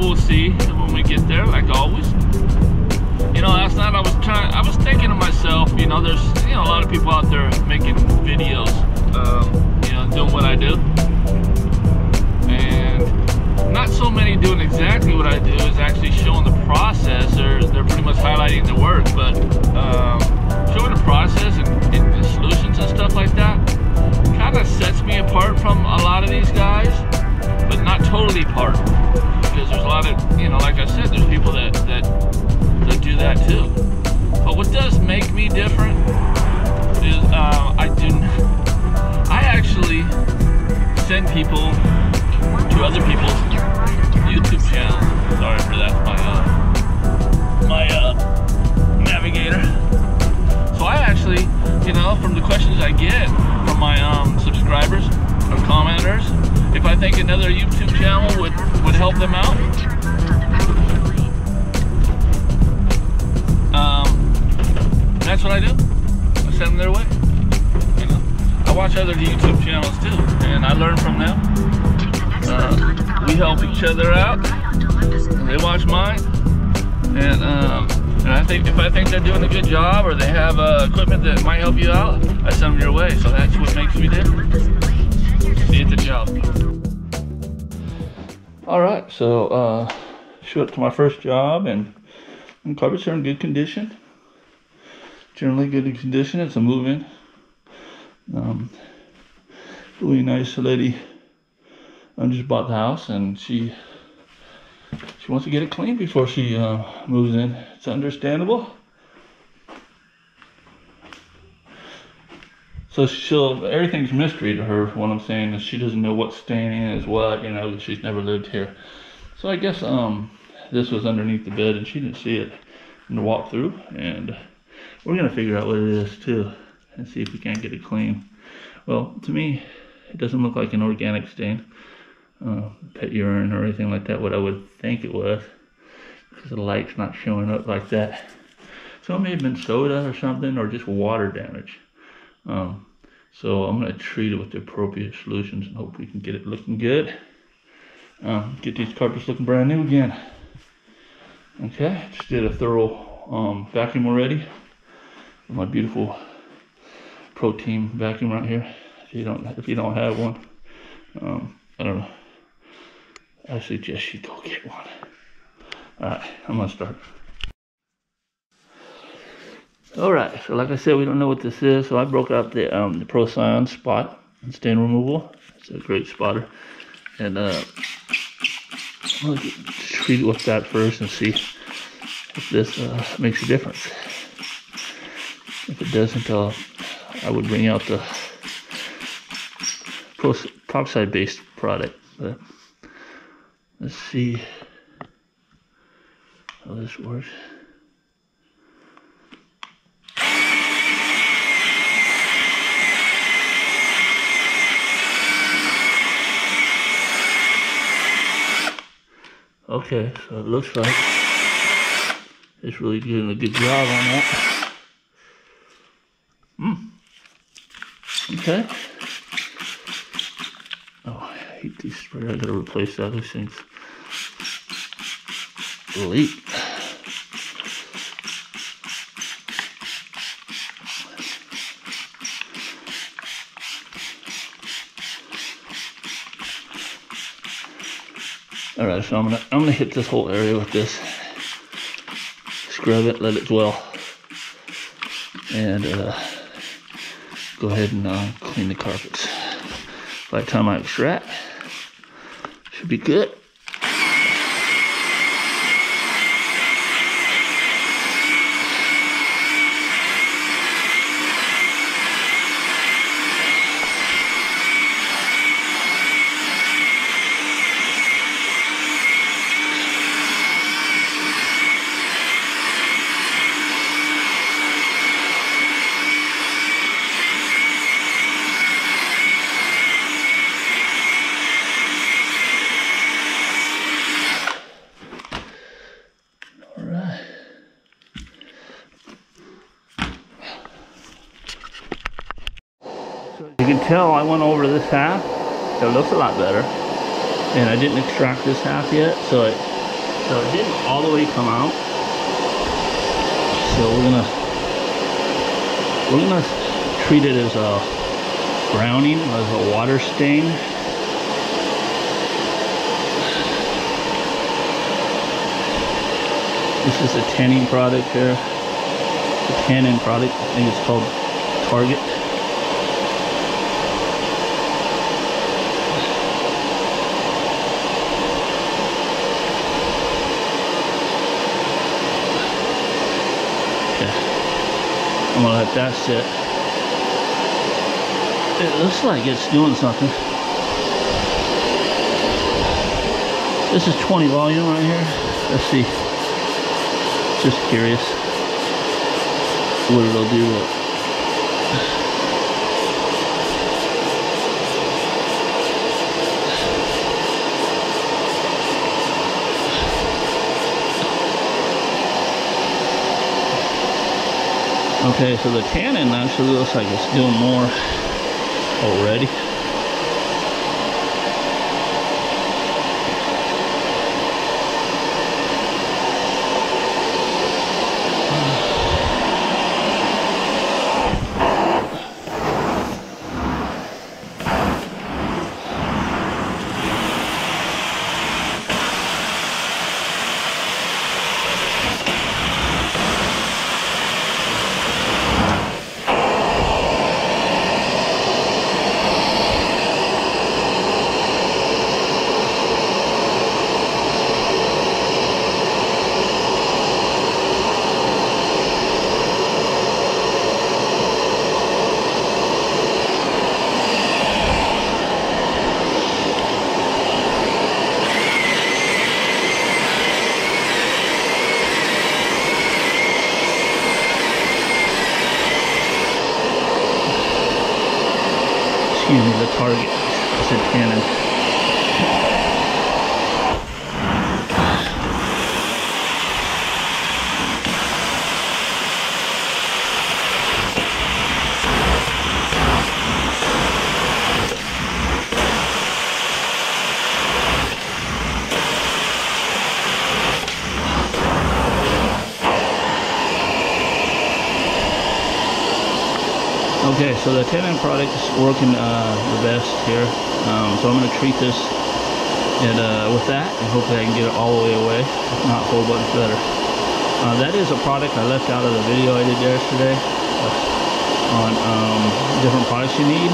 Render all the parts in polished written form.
we'll see when we get there, like always. You know, last night I was thinking to myself, you know, there's, you know, a lot of people out there making videos, you know, doing what I do. And not so many doing exactly what I do, is actually showing the process. They're pretty much highlighting the work, but showing the process and the solutions and stuff like that kind of sets me apart from a lot of these guys, but not totally apart, because there's a lot of, you know, like I said, there's people that do that too. But what does make me different is I actually send people to other people's YouTube channels. Sorry for that, my navigator. So I actually, you know, from the questions I get from my subscribers or commenters, if I think another YouTube channel would help them out, that's what I do. I send them their way. You know, I watch other YouTube channels too, and I learn from them. We help each other out. They watch mine, and I think if I think they're doing a good job, or they have equipment that might help you out, I send them your way. So that's what makes me different. See you at the job. All right, so showed up to my first job, and carpets are in good condition. Generally good condition. It's a move-in. Really nice lady. Just bought the house, and she wants to get it clean before she moves in. It's understandable. So everything's mystery to her. What I'm saying is, she doesn't know what staining is what. You know, she's never lived here. So I guess this was underneath the bed, and she didn't see it in the walkthrough, and we're gonna figure out what it is too, and see if we can't get it clean. Well, to me, it doesn't look like an organic stain, pet urine or anything like that. What I would think it was, because the light's not showing up like that. So it may have been soda or something, or just water damage. So I'm gonna treat it with the appropriate solutions and hope we can get it looking good. Get these carpets looking brand new again. Okay, just did a thorough vacuum already. My beautiful Pro Team vacuum right here. If you don't have one, I don't know. I suggest you go get one. All right, I'm gonna start. All right, so like I said, we don't know what this is, so I broke out the Pro Scion spot and stain removal. It's a great spotter, and I'm gonna treat it with that first and see if this makes a difference. If it doesn't, I would bring out the peroxide based product. But let's see how this works. Okay, so it looks like it's really doing a good job on that. Okay. Oh, I hate these sprayers. I gotta replace that. These things leak. All right, so I'm gonna hit this whole area with this. Scrub it, let it dwell, and go ahead and clean the carpets. By the time I extract, should be good. You can tell I went over this half. It looks a lot better. And I didn't extract this half yet, so So it didn't all the way come out. So we're gonna treat it as a browning, as a water stain. This is a tanning product here. The tannin product, I think it's called Target. Okay. I'm gonna let that sit. It looks like it's doing something. This is 20 volume right here. Let's see. Just curious what it'll do. Okay, so the tannin actually looks like it's doing more already. Excuse me, the Target. It's a tannin. Okay, so the tannin product is working the best here. So I'm going to treat this with that, and hopefully I can get it all the way away, if not a whole bunch better. That is a product I left out of the video I did yesterday on different products you need.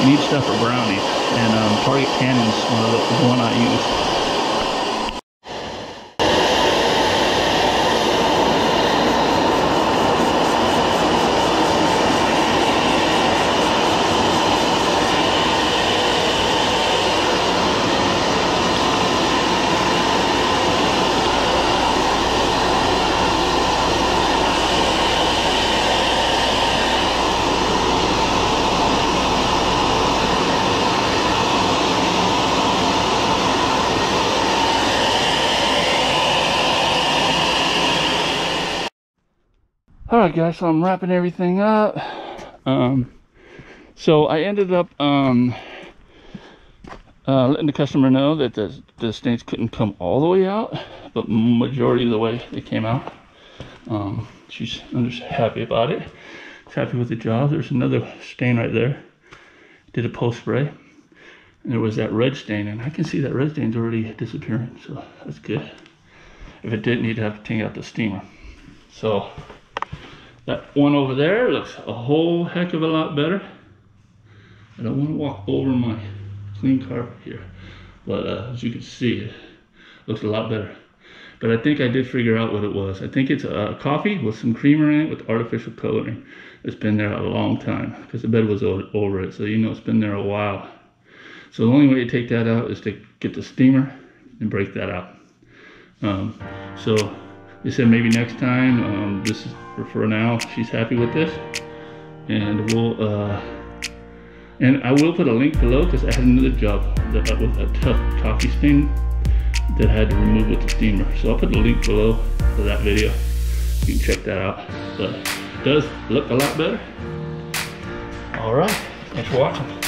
You need stuff for brownies, and Target Tannin is the one I use. Alright guys, so I'm wrapping everything up. So I ended up letting the customer know that the stains couldn't come all the way out, but majority of the way they came out. I'm just happy about it. She's happy with the job. There's another stain right there. Did a post spray, and there was that red stain, and I can see that red stain's already disappearing, so that's good. If it didn't, you'd have to take out the steamer. So that one over there looks a whole heck of a lot better. I don't want to walk over my clean carpet here, but as you can see, it looks a lot better. But I think I did figure out what it was. I think it's a coffee with some creamer in it with artificial coloring. It's been there a long time because the bed was over it, so you know it's been there a while. So the only way to take that out is to get the steamer and break that out. So they said maybe next time. This is for now. She's happy with this, and and I will put a link below because I had another job with a tough coffee stain that I had to remove with the steamer. So I'll put the link below to that video. You can check that out. But it does look a lot better. All right, thanks for watching.